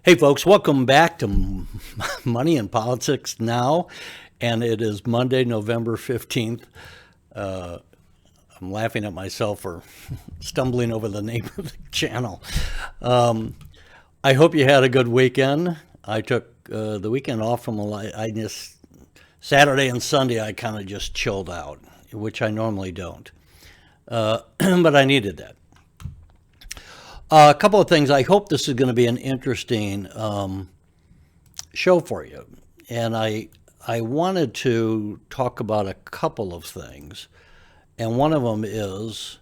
Hey, folks, welcome back to Money and Politics Now, and it is Monday, November 15th. I'm laughing at myself for stumbling over the name of the channel. I hope you had a good weekend. I took the weekend off from Saturday and Sunday, I kind of just chilled out, which I normally don't. But I needed that. A couple of things. I hope this is going to be an interesting show for you. And I wanted to talk about a couple of things. And one of them is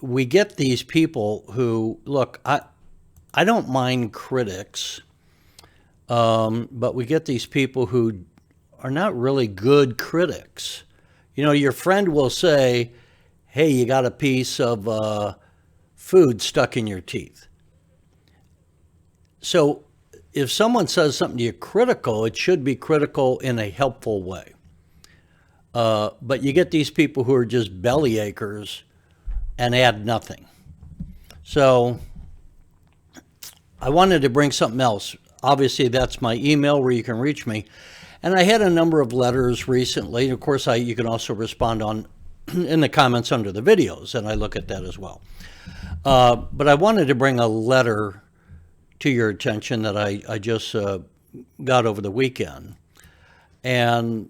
we get these people who, look, I don't mind critics, but we get these people who are not really good critics. You know, your friend will say, hey, you got a piece of food stuck in your teeth. So if someone says something to you critical, it should be critical in a helpful way. But you get these people who are just belly achers and add nothing. So I wanted to bring something else. Obviously, that's my email where you can reach me. And I had a number of letters recently. Of course, you can also respond in the comments under the videos, and I look at that as well. But I wanted to bring a letter to your attention that I just got over the weekend. And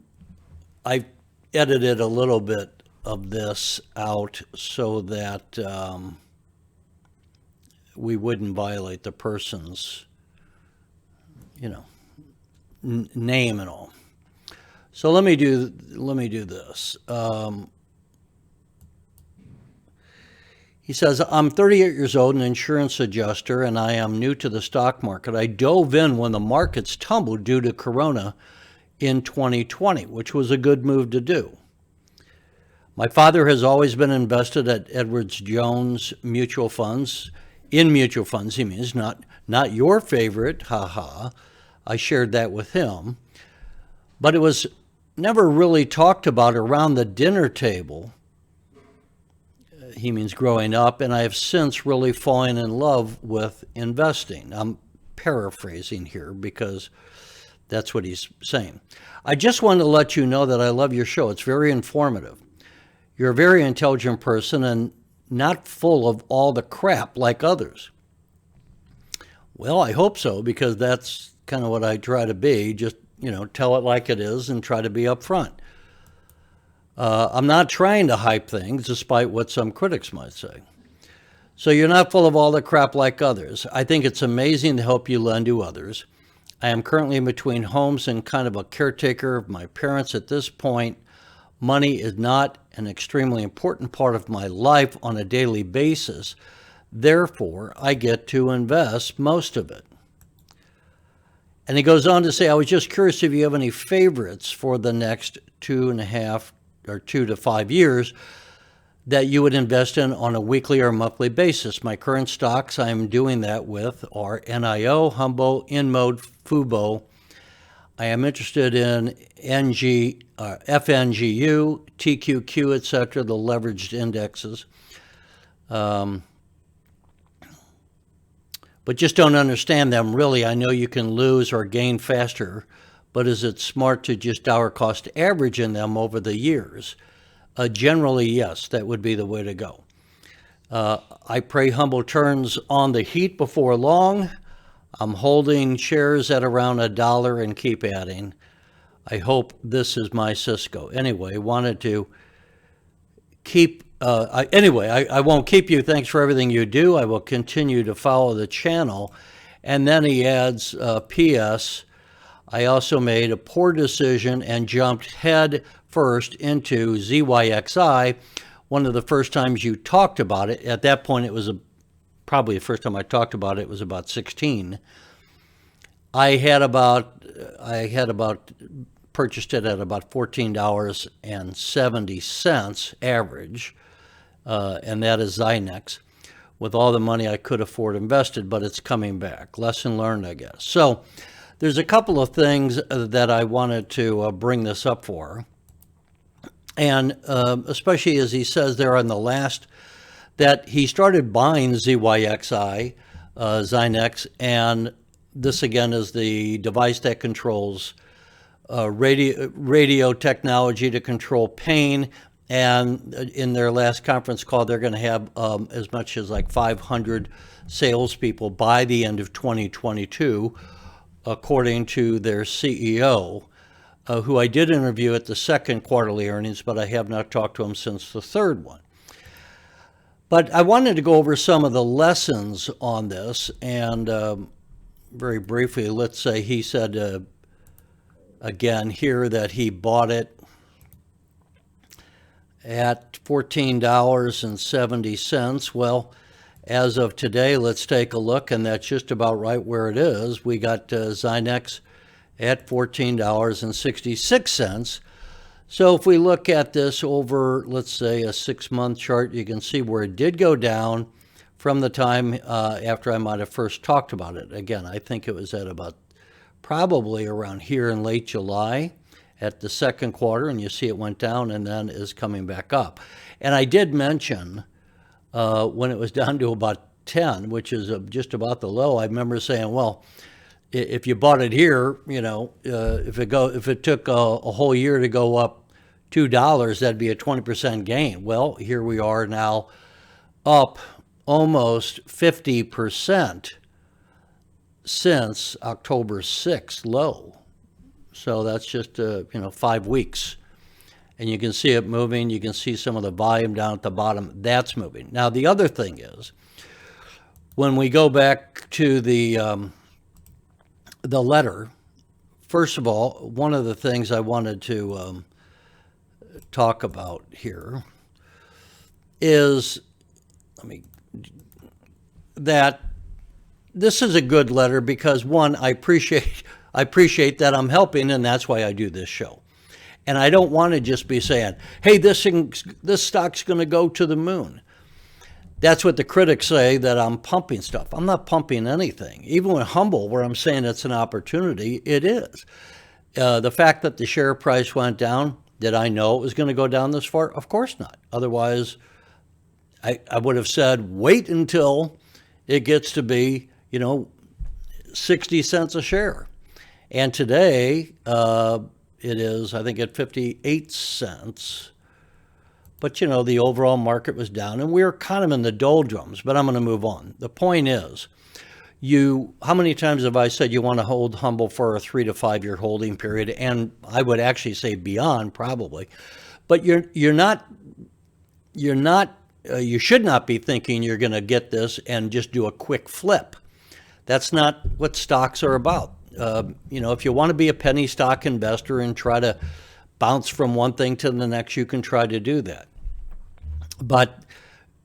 I edited a little bit of this out so that we wouldn't violate the person's, name and all. So let me do this. He says, I'm 38 years old, an insurance adjuster, and I am new to the stock market. I dove in when the markets tumbled due to Corona in 2020, which was a good move to do. My father has always been invested at Edwards Jones mutual funds. In mutual funds, he means, not your favorite, haha. I shared that with him. But it was never really talked about around the dinner table. He means growing up, and I have since really fallen in love with investing. I'm paraphrasing here because that's what he's saying. I just want to let you know that I love your show. It's very informative. You're a very intelligent person and not full of all the crap like others. Well, I hope so, because that's kind of what I try to be. Just, tell it like it is and try to be upfront. I'm not trying to hype things, despite what some critics might say. So you're not full of all the crap like others. I think it's amazing to help you lend to others. I am currently in between homes and kind of a caretaker of my parents at this point. Money is not an extremely important part of my life on a daily basis. Therefore, I get to invest most of it. And he goes on to say, I was just curious if you have any favorites for the next 2.5 or 2 to 5 years that you would invest in on a weekly or monthly basis. My current stocks I am doing that with are NIO, Humbo, InMode, Fubo. I am interested in FNGU, TQQ, etc., the leveraged indexes. But just don't understand them, really. I know you can lose or gain faster, but is it smart to just dollar cost average in them over the years? Generally, yes, that would be the way to go. I pray Humble turns on the heat before long. I'm holding shares at around $1 and keep adding. I hope this is my Cisco. Anyway, wanted to keep, I won't keep you. Thanks for everything you do. I will continue to follow the channel. And then he adds, P.S., I also made a poor decision and jumped head first into ZYXI. One of the first times you talked about it, at that point it was probably the first time I talked about it was about 16. I had about purchased it at about $14.70 average, and that is Zynex, with all the money I could afford invested, but it's coming back. Lesson learned, I guess. So there's a couple of things that I wanted to bring this up for, and especially as he says there on the last, that he started buying ZYXI Zynex, and this again is the device that controls radio technology to control pain. And in their last conference call, they're going to have as much as like 500 salespeople by the end of 2022, according to their CEO, who I did interview at the second quarterly earnings, but I have not talked to him since the third one. But I wanted to go over some of the lessons on this, and very briefly, let's say he said again here that he bought it at $14.70. Well, as of today, let's take a look, and that's just about right where it is. We got Zynex at $14.66. So if we look at this over, let's say, a 6-month chart, you can see where it did go down from the time after I might have first talked about it. Again, I think it was at about probably around here in late July at the second quarter, and you see it went down and then is coming back up. And I did mention when it was down to about 10, which is just about the low, I remember saying, well, if you bought it here, if it took a whole year to go up $2, that'd be a 20% gain. Well, here we are now, up almost 50% since October 6th low. So that's just 5 weeks, and you can see it moving. You can see some of the volume down at the bottom. That's moving. Now the other thing is, when we go back to the letter, first of all, one of the things I wanted to talk about here is, that this is a good letter because, one, I appreciate that I'm helping, and that's why I do this show. And I don't want to just be saying, hey, this stock's going to go to the moon. That's what the critics say, that I'm pumping stuff. I'm not pumping anything. Even with Humble, where I'm saying it's an opportunity, it is. The fact that the share price went down, did I know it was going to go down this far? Of course not. Otherwise, I would have said, wait until it gets to be, 60 cents a share. And today, it is, I think, at 58 cents. But, the overall market was down, and we were kind of in the doldrums, but I'm going to move on. The point is, how many times have I said you want to hold Humble for a 3 to 5 year holding period? And I would actually say beyond, probably. But you should not be thinking you're going to get this and just do a quick flip. That's not what stocks are about. If you want to be a penny stock investor and try to bounce from one thing to the next, you can try to do that. But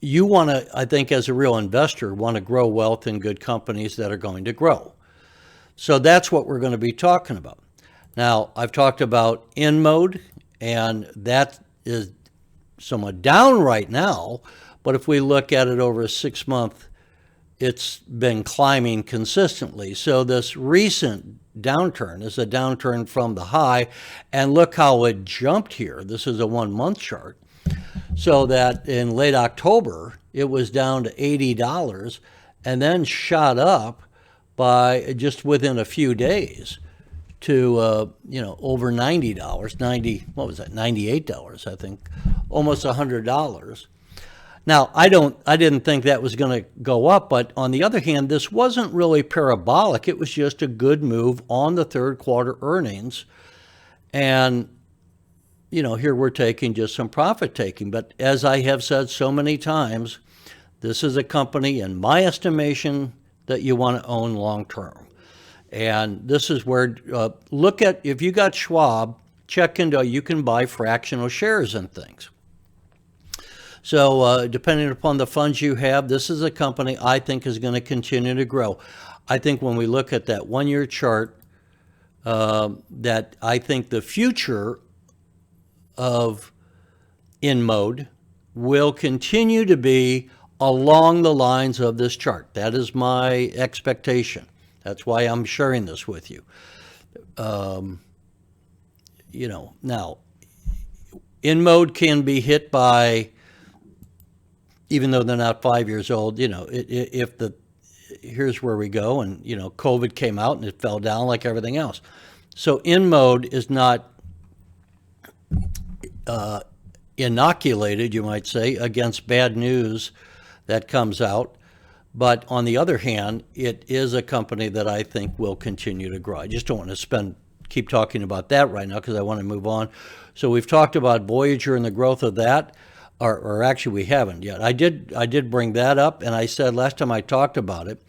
you want to, I think, as a real investor, want to grow wealth in good companies that are going to grow. So that's what we're going to be talking about. Now, I've talked about in mode, and that is somewhat down right now. But if we look at it over a 6-month, it's been climbing consistently. So this recent downturn is a downturn from the high, and look how it jumped here. This is a 1-month chart. So that in late October, it was down to $80 and then shot up by just within a few days to, over $90, what was that, $98, I think, almost $100. Now, I didn't think that was going to go up, but on the other hand, this wasn't really parabolic. It was just a good move on the third quarter earnings. And, here we're taking just some profit taking. But as I have said so many times, this is a company, in my estimation, that you want to own long term. And this is where, look at, if you got Schwab, check into, you can buy fractional shares and things. So depending upon the funds you have, this is a company I think is going to continue to grow. I think when we look at that 1-year chart, that I think the future of in mode will continue to be along the lines of this chart. That is my expectation. That's why I'm sharing this with you. Now, in mode can be hit by, even though they're not 5 years old, if here's where we go. And, COVID came out and it fell down like everything else. So InMode is not inoculated, you might say, against bad news that comes out. But on the other hand, it is a company that I think will continue to grow. I just don't want to keep talking about that right now because I want to move on. So we've talked about Voyager and the growth of that, or actually we haven't yet. I did bring that up, and I said last time I talked about it,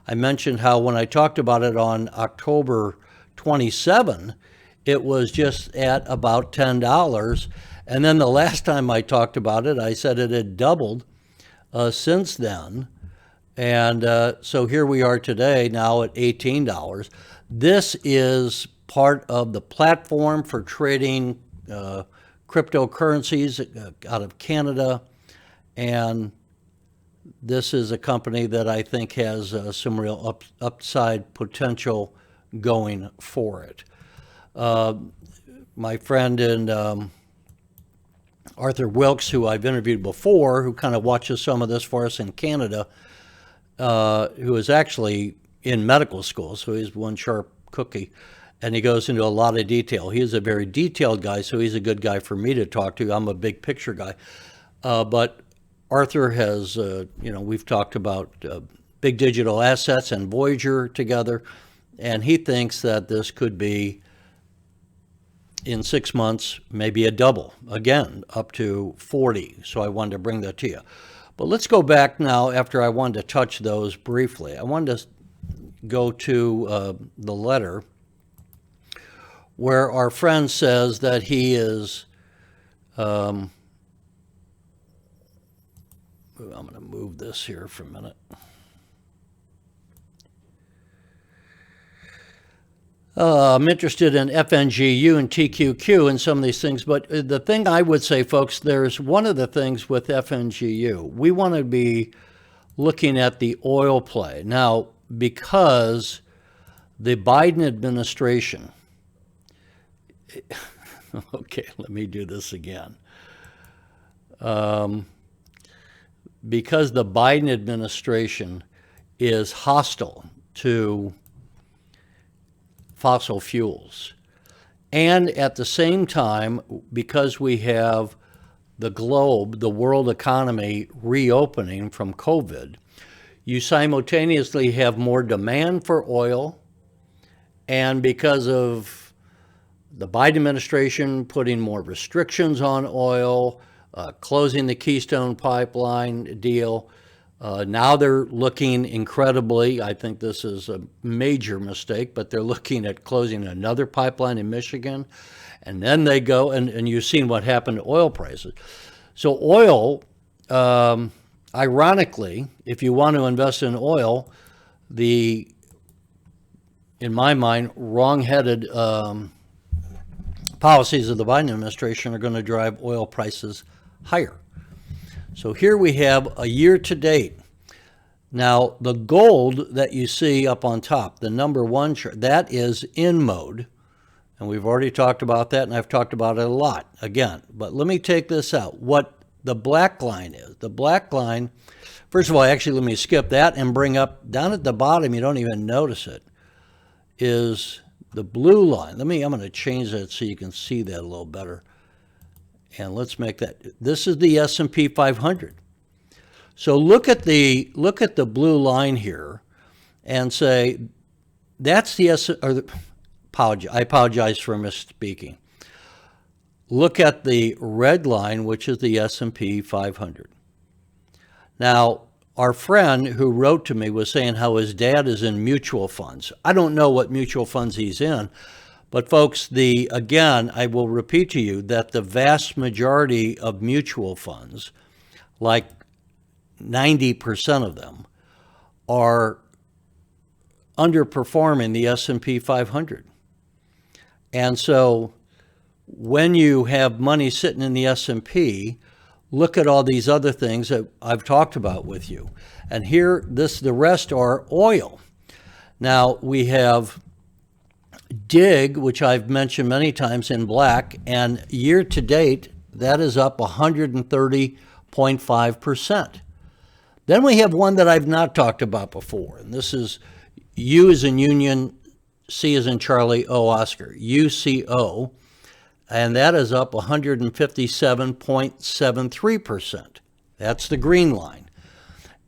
I mentioned how when I talked about it on October 27, it was just at about $10. And then the last time I talked about it, I said it had doubled since then. And so here we are today, now at $18. This is part of the platform for trading cryptocurrencies out of Canada. And this is a company that I think has some real upside potential going for it. My friend and Arthur Wilkes, who I've interviewed before, who kind of watches some of this for us in Canada, who is actually in medical school, so he's one sharp cookie, and he goes into a lot of detail. He is a very detailed guy, so he's a good guy for me to talk to. I'm a big picture guy. But Arthur has, we've talked about big digital assets and Voyager together, and he thinks that this could be, in 6 months, maybe a double, again, up to 40. So I wanted to bring that to you. But let's go back now after I wanted to touch those briefly. I wanted to go to the letter where our friend says that he is, I'm going to move this here for a minute. I'm interested in FNGU and TQQ and some of these things, but the thing I would say, folks, there's one of the things with FNGU. We want to be looking at the oil play. Now, because the Biden administration, okay, let me do this again. Because the Biden administration is hostile to fossil fuels. And at the same time, because we have the globe, the world economy reopening from COVID, you simultaneously have more demand for oil. And because of the Biden administration putting more restrictions on oil, closing the Keystone Pipeline deal, now they're looking incredibly, I think this is a major mistake, but they're looking at closing another pipeline in Michigan. And then they go, and you've seen what happened to oil prices. So oil, ironically, if you want to invest in oil, in my mind, wrong-headed policies of the Biden administration are going to drive oil prices higher. So here we have a year to date. Now, the gold that you see up on top, the number one chart, that is InMode. And we've already talked about that, and I've talked about it a lot again. But let me take this out. What the black line is. The black line, first of all, actually, let me skip that and bring up, down at the bottom, you don't even notice it, is the blue line. I'm going to change that so you can see that a little better. And let's make that, this is the S&P 500. So look at the blue line here and say, that's the I apologize for misspeaking. Look at the red line, which is the S&P 500. Now, our friend who wrote to me was saying how his dad is in mutual funds. I don't know what mutual funds he's in. But folks, again, I will repeat to you that the vast majority of mutual funds, like 90% of them, are underperforming the S&P 500. And so when you have money sitting in the S&P, look at all these other things that I've talked about with you. And here, the rest are oil. Now, we have DIG, which I've mentioned many times, in black, and year to date, that is up 130.5%. Then we have one that I've not talked about before, and this is U as in Union, C as in Charlie, O Oscar, UCO, and that is up 157.73%. That's the green line.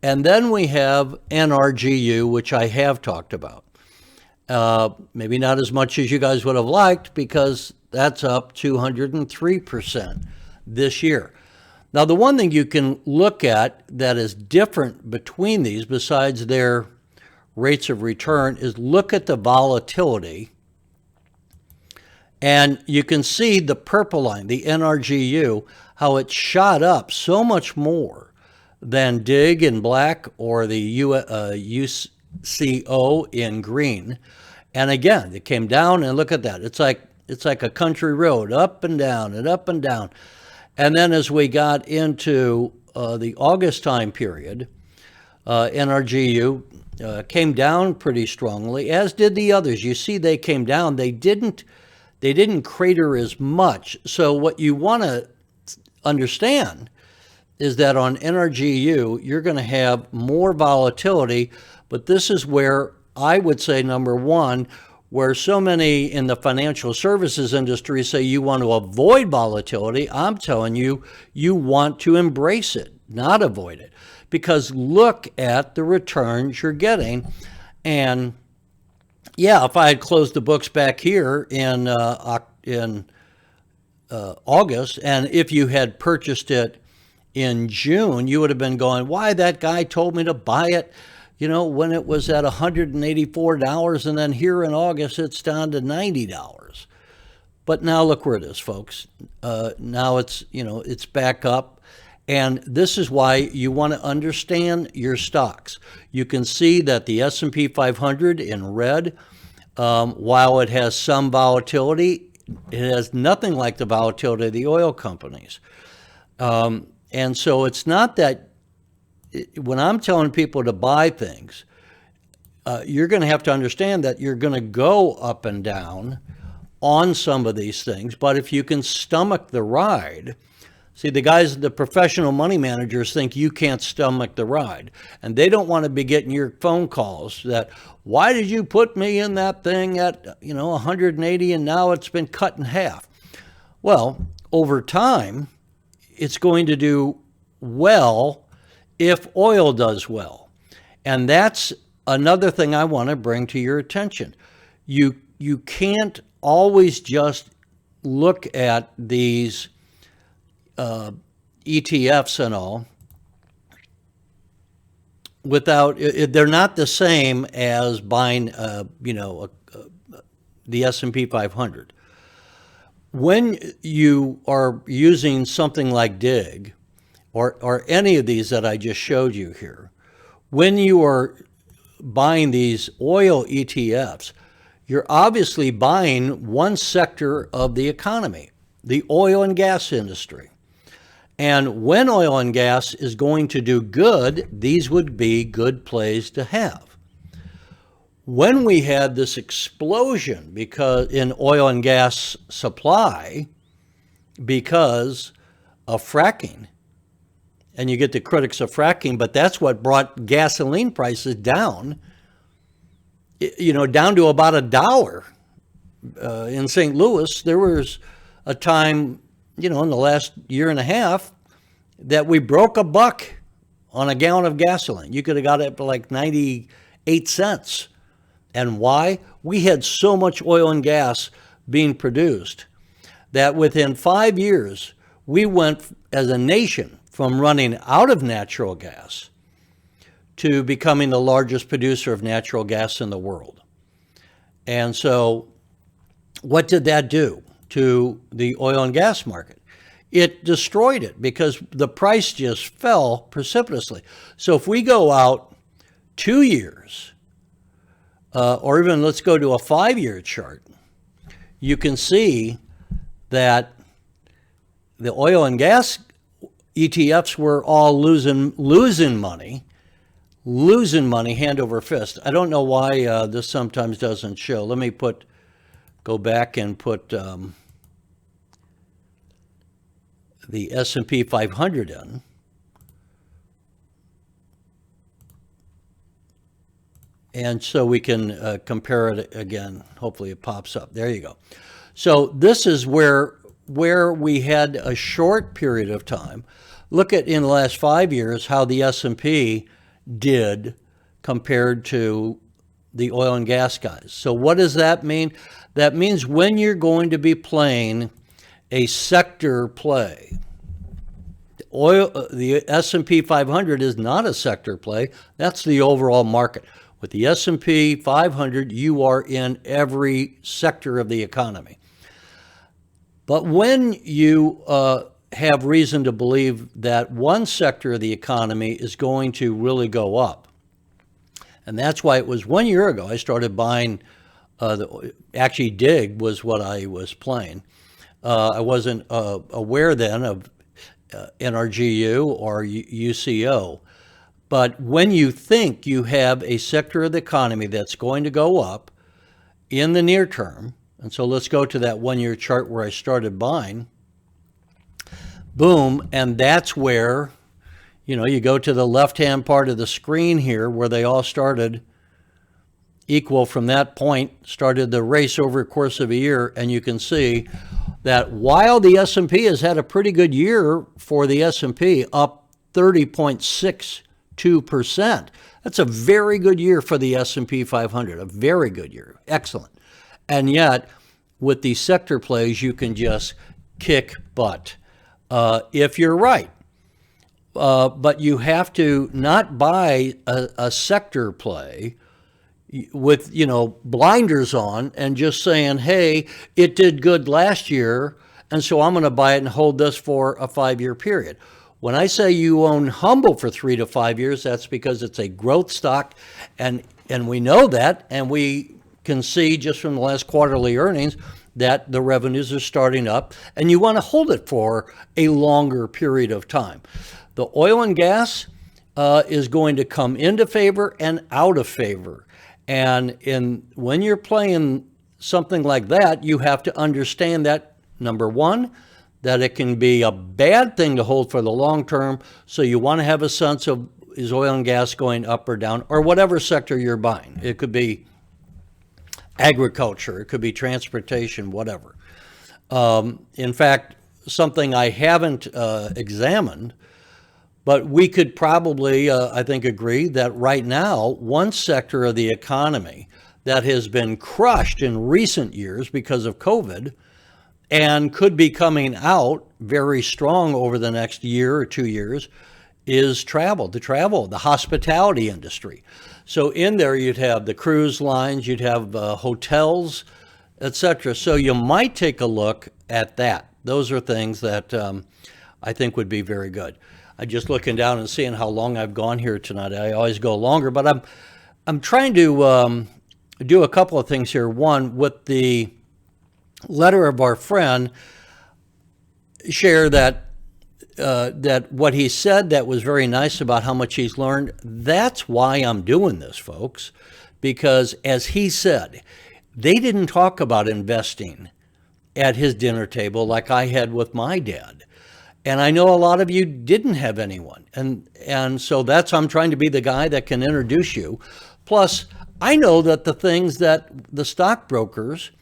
And then we have NRGU, which I have talked about. Maybe not as much as you guys would have liked, because that's up 203% this year. Now, the one thing you can look at that is different between these, besides their rates of return, is look at the volatility. And you can see the purple line, the NRGU, how it shot up so much more than DIG in black or the UCO in green. And again, it came down, and look at that. It's like a country road, up and down and up and down. And then as we got into the August time period, NRGU came down pretty strongly, as did the others. You see, they came down. They didn't crater as much. So what you want to understand is that on NRGU, you're going to have more volatility, but this is where I would say, number one, where so many in the financial services industry say you want to avoid volatility, I'm telling you, you want to embrace it, not avoid it. Because look at the returns you're getting. And yeah, if I had closed the books back here in August, and if you had purchased it in June, you would have been going, why, that guy told me to buy it, when it was at $184, and then here in August it's down to $90. But now look where it is, folks. Now it's back up. And this is why you want to understand your stocks. You can see that the S&P 500 in red, while it has some volatility, it has nothing like the volatility of the oil companies. And so it's not that when I'm telling people to buy things, you're going to have to understand that you're going to go up and down on some of these things. But if you can stomach the ride, see, the professional money managers think you can't stomach the ride. And they don't want to be getting your phone calls that, why did you put me in that thing at 180 and now it's been cut in half? Well, over time, it's going to do well if oil does well. And that's another thing I want to bring to your attention. You can't always just look at these ETFs and all without, they're not the same as buying, the S&P 500. When you are using something like DIG or any of these that I just showed you here, when you are buying these oil ETFs, you're obviously buying one sector of the economy, the oil and gas industry. And when oil and gas is going to do good, these would be good plays to have. When we had this explosion because in oil and gas supply because of fracking, and you get the critics of fracking, but that's what brought gasoline prices down, down to about $1 in St. Louis. There was a time, in the last year and a half, that we broke $1 on a gallon of gasoline. You could have got it to like 98 cents. And why? We had so much oil and gas being produced that within 5 years, we went as a nation from running out of natural gas to becoming the largest producer of natural gas in the world. And so what did that do to the oil and gas market? It destroyed it because the price just fell precipitously. So if we go out 2 years, or even let's go to a 5-year chart, you can see that the oil and gas ETFs were all losing money hand over fist. I don't know why this sometimes doesn't show. Let me go back and put the S&P 500 in. And so we can compare it again. Hopefully it pops up. There you go. So this is where we had a short period of time. Look at in the last 5 years how the S&P did compared to the oil and gas guys. So what does that mean? That means when you're going to be playing a sector play, the S&P 500 is not a sector play. That's the overall market. With the S&P 500, you are in every sector of the economy. But when you have reason to believe that one sector of the economy is going to really go up, and that's why it was 1 year ago I started buying, actually DIG was what I was playing. I wasn't aware then of NRGU or UCO. But when you think you have a sector of the economy that's going to go up in the near term, and so let's go to that 1 year chart where I started buying, boom, and that's where, you go to the left-hand part of the screen here where they all started equal from that point, started the race over the course of a year, and you can see that while the S&P has had a pretty good year for the S&P, up 30.62%. That's a very good year for the S&P 500, a very good year, excellent. And yet, with these sector plays, you can just kick butt if you're right. But you have to not buy a sector play with, blinders on and just saying, hey, it did good last year, and so I'm going to buy it and hold this for a 5-year period. When I say you own Humble for 3 to 5 years, that's because it's a growth stock, and we know that, and we can see just from the last quarterly earnings that the revenues are starting up, and you want to hold it for a longer period of time. The oil and gas is going to come into favor and out of favor. And when you're playing something like that, you have to understand that, number one, that it can be a bad thing to hold for the long term. So you want to have a sense of, is oil and gas going up or down, or whatever sector you're buying. It could be agriculture, it could be transportation, whatever. In fact, something I haven't examined, but we could probably, I think, agree that right now, one sector of the economy that has been crushed in recent years because of COVID and could be coming out very strong over the next year or 2 years is the hospitality industry. So in there you'd have the cruise lines, you'd have hotels, etc. So you might take a look at that. Those are things that I think would be very good. I'm just looking down and seeing how long I've gone here tonight. I always go longer, but I'm trying to do a couple of things here. One, with the letter of our friend, share that what he said that was very nice about how much he's learned. That's why I'm doing this, folks, because as he said, they didn't talk about investing at his dinner table like I had with my dad. And I know a lot of you didn't have anyone. And so I'm trying to be the guy that can introduce you. Plus, I know that the things that the stockbrokers,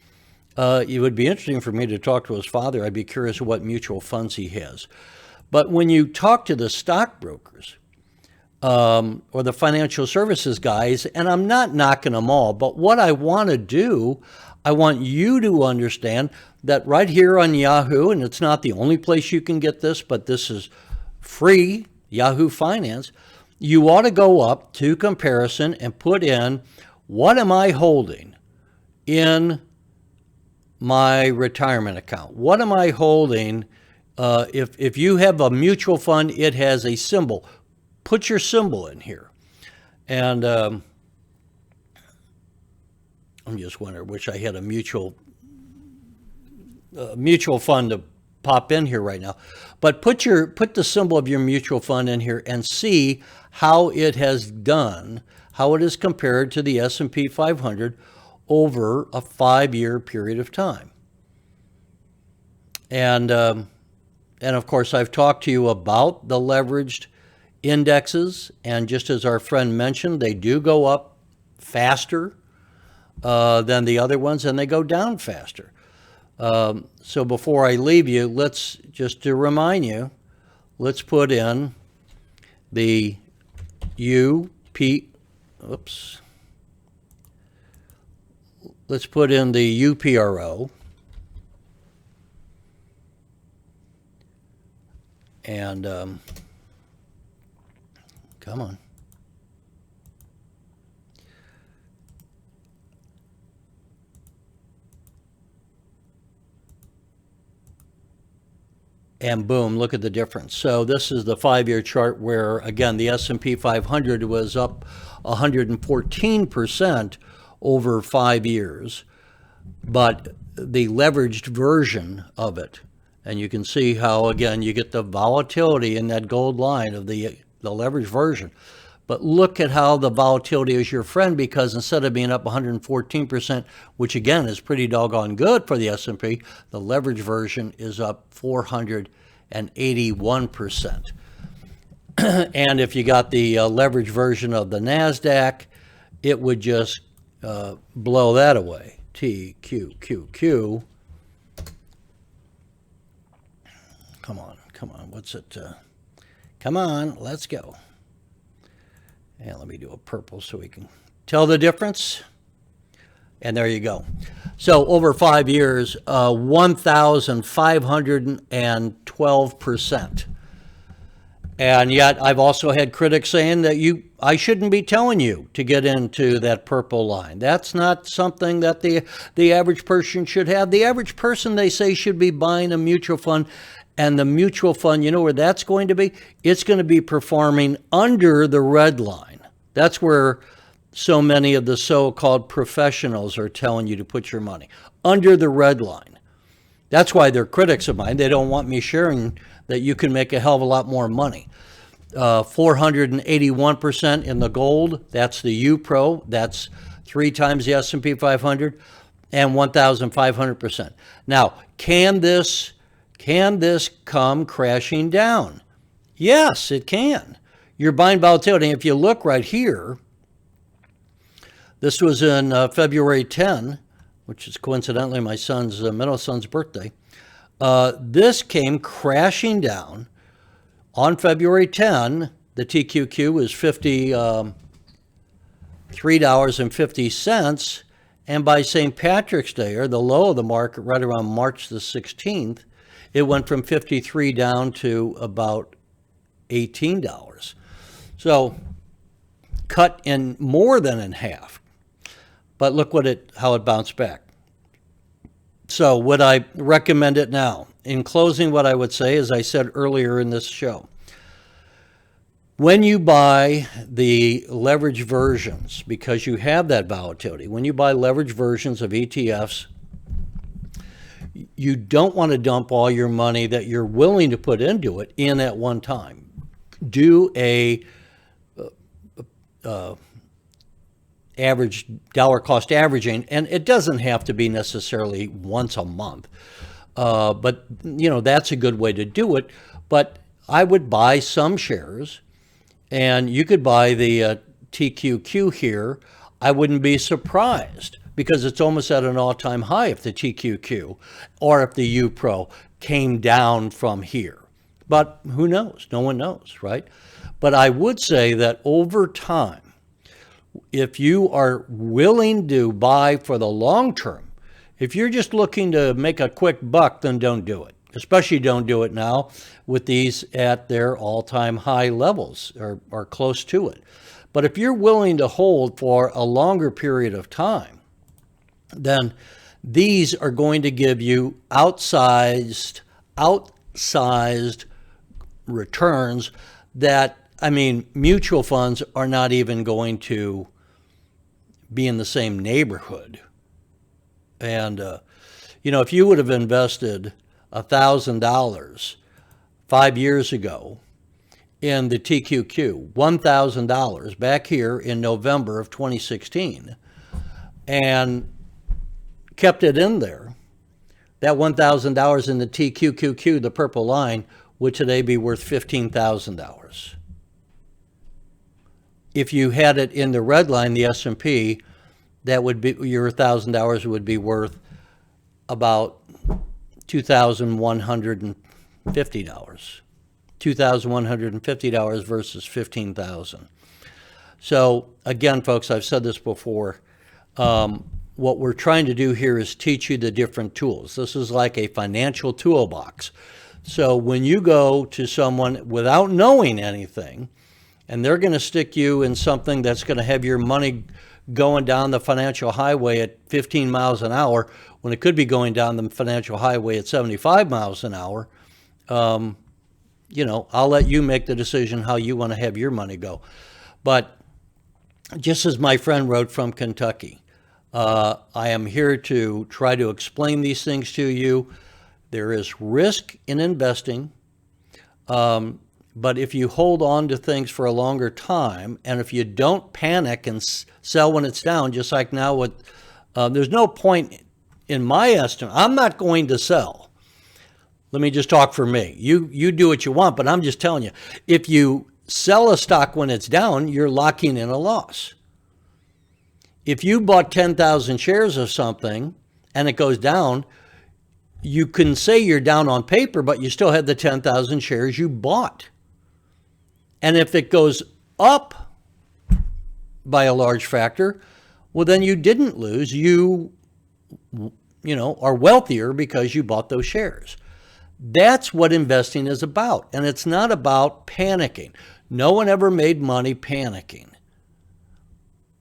it would be interesting for me to talk to his father. I'd be curious what mutual funds he has. But when you talk to the stockbrokers or the financial services guys, and I'm not knocking them all, but what I want to do, I want you to understand that right here on Yahoo, and it's not the only place you can get this, but this is free, Yahoo Finance, you ought to go up to comparison and put in, what am I holding in my retirement account? What am I holding? If you have a mutual fund, it has a symbol. Put your symbol in here. And I'm just wondering, wish I had a mutual fund to pop in here right now. But put the symbol of your mutual fund in here and see how it has done, how it is compared to the S&P 500 over a 5-year period of time. And of course, I've talked to you about the leveraged indexes, and just as our friend mentioned, they do go up faster than the other ones, and they go down faster. So before I leave you, let's just to remind you, let's put in the let's put in the UPRO, and come on. And boom, look at the difference. So this is the 5-year chart where, again, the S&P 500 was up 114% over 5 years, but the leveraged version of it, and you can see how, again, you get the volatility in that gold line of the leveraged version. But look at how the volatility is your friend, because instead of being up 114%, which again is pretty doggone good for the S&P, the leverage version is up 481%. And if you got the leverage version of the NASDAQ, it would just blow that away. TQQQ. Come on, what's it? Come on, let's go. And let me do a purple so we can tell the difference. And there you go. So over 5 years, 1,512%. And yet I've also had critics saying that I shouldn't be telling you to get into that purple line. That's not something that the average person should have. The average person, they say, should be buying a mutual fund. And the mutual fund, you know where that's going to be? It's going to be performing under the red line. That's where so many of the so-called professionals are telling you to put your money, under the red line. That's why they're critics of mine. They don't want me sharing that you can make a hell of a lot more money. 481% in the gold. That's the U-Pro. That's 3 times the S&P 500, and 1,500%. Now, can this come crashing down? Yes, it can. You're buying volatility. If you look right here, this was in February 10, which is coincidentally my middle son's birthday. This came crashing down on February 10. The TQQ was $53.50. And by St. Patrick's Day, or the low of the market right around March the 16th, it went from 53 down to about $18. So cut in more than in half. But look how it bounced back. So would I recommend it now? In closing, what I would say, as I said earlier in this show, when you buy the leverage versions, because you have that volatility, when you buy leverage versions of ETFs, you don't want to dump all your money that you're willing to put into it in at one time. Do a average dollar cost averaging, and it doesn't have to be necessarily once a month, but that's a good way to do it. But I would buy some shares, and you could buy the TQQ here. I wouldn't be surprised, because it's almost at an all-time high if the TQQ or if the U-Pro came down from here. But who knows? No one knows, right? But I would say that over time, if you are willing to buy for the long term, if you're just looking to make a quick buck, then don't do it. Especially don't do it now with these at their all-time high levels or close to it. But if you're willing to hold for a longer period of time, then these are going to give you outsized returns that, mutual funds are not even going to be in the same neighborhood. And, if you would have invested $1,000 5 years ago in the TQQ, $1,000 back here in November of 2016, and kept it in there, that $1,000 in the TQQQ, the purple line, would today be worth $15,000. if you had it in the red line, the S&P, that would be your $1,000 would be worth about $2,150. $2,150 versus $15,000. So again, folks, I've said this before. What we're trying to do here is teach you the different tools. This is like a financial toolbox. So when you go to someone without knowing anything, and they're going to stick you in something that's going to have your money going down the financial highway at 15 miles an hour, when it could be going down the financial highway at 75 miles an hour, I'll let you make the decision how you want to have your money go. But just as my friend wrote from Kentucky, I am here to try to explain these things to you. There is risk in investing, but if you hold on to things for a longer time, and if you don't panic and sell when it's down, just like now there's no point in my estimate. I'm not going to sell. Let me just talk for me. You do what you want, but I'm just telling you, if you sell a stock when it's down, you're locking in a loss. If you bought 10,000 shares of something and it goes down, you can say you're down on paper, but you still had the 10,000 shares you bought. And if it goes up by a large factor, well, then you didn't lose. You are wealthier because you bought those shares. That's what investing is about. And it's not about panicking. No one ever made money panicking.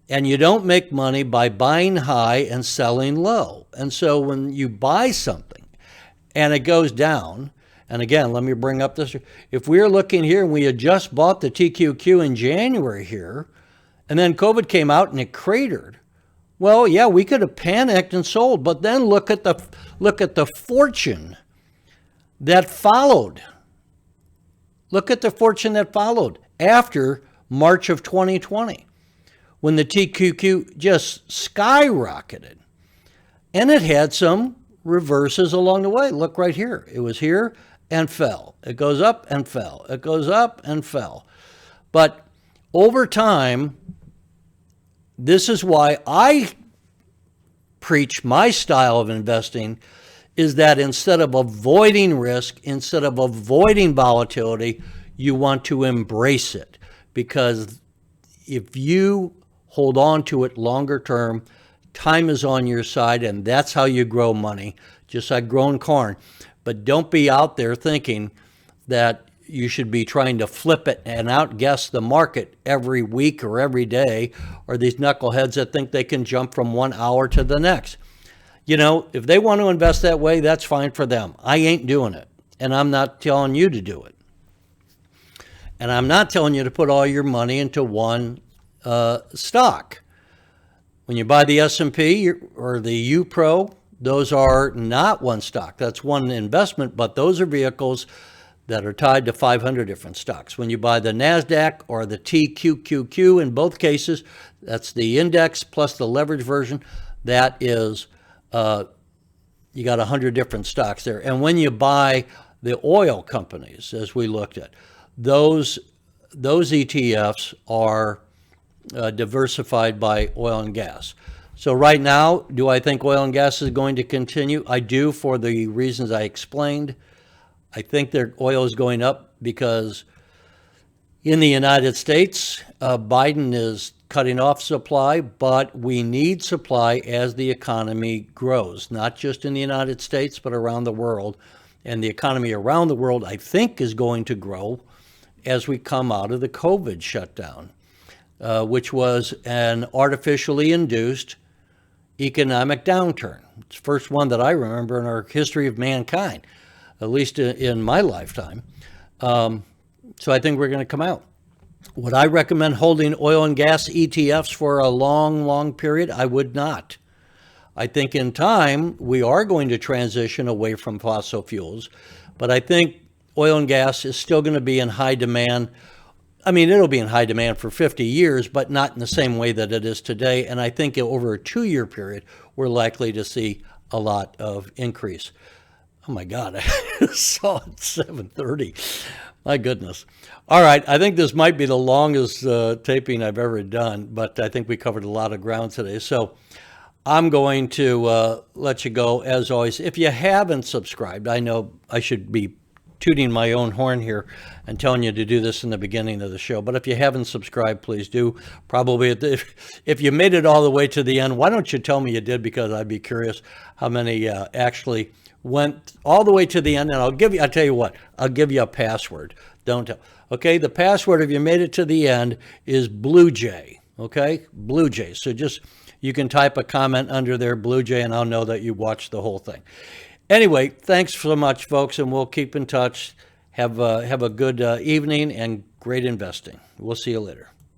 And you don't make money by buying high and selling low. And so when you buy something and it goes down, and again, let me bring up this. If we're looking here and we had just bought the TQQ in January here, and then COVID came out and it cratered, well, yeah, we could have panicked and sold. But then look at the fortune that followed. Look at the fortune that followed after March of 2020, when the TQQ just skyrocketed. And it had some reverses along the way. Look right here. It was here and fell. It goes up and fell. It goes up and fell. But over time, this is why I preach my style of investing, is that instead of avoiding risk, instead of avoiding volatility, you want to embrace it. Because if you hold on to it longer term, time is on your side, and that's how you grow money, just like growing corn. But don't be out there thinking that you should be trying to flip it and outguess the market every week or every day, or these knuckleheads that think they can jump from 1 hour to the next. If they want to invest that way, that's fine for them. I ain't doing it, and I'm not telling you to do it. And I'm not telling you to put all your money into one stock. When you buy the S&P or the UPRO, those are not one stock. That's one investment, but those are vehicles that are tied to 500 different stocks. When you buy the NASDAQ or the TQQQ, in both cases, that's the index plus the leverage version. That is, you got 100 different stocks there. And when you buy the oil companies, as we looked at, those ETFs are diversified by oil and gas. So right now, do I think oil and gas is going to continue? I do, for the reasons I explained. I think their oil is going up because in the United States, Biden is cutting off supply, but we need supply as the economy grows, not just in the United States, but around the world. And the economy around the world, I think, is going to grow as we come out of the COVID shutdown, which was an artificially induced economic downturn. It's the first one that I remember in our history of mankind, at least in my lifetime. So I think we're going to come out. Would I recommend holding oil and gas ETFs for a long, long period? I would not. I think in time, we are going to transition away from fossil fuels, but I think oil and gas is still going to be in high demand. I mean, it'll be in high demand for 50 years, but not in the same way that it is today. And I think over a 2-year period, we're likely to see a lot of increase. Oh my God, I saw it at 7:30. My goodness. All right, I think this might be the longest taping I've ever done, but I think we covered a lot of ground today. So I'm going to let you go, as always. If you haven't subscribed, I know I should be tooting my own horn here and telling you to do this in the beginning of the show. But if you haven't subscribed, please do. Probably if you made it all the way to the end, why don't you tell me you did? Because I'd be curious how many actually went all the way to the end. And I'll tell you what, I'll give you a password. Don't tell. Okay, the password, if you made it to the end, is Blue Jay. Okay, Blue Jay. So you can type a comment under there, Blue Jay, and I'll know that you watched the whole thing. Anyway, thanks so much, folks, and we'll keep in touch. Have a good evening and great investing. We'll see you later.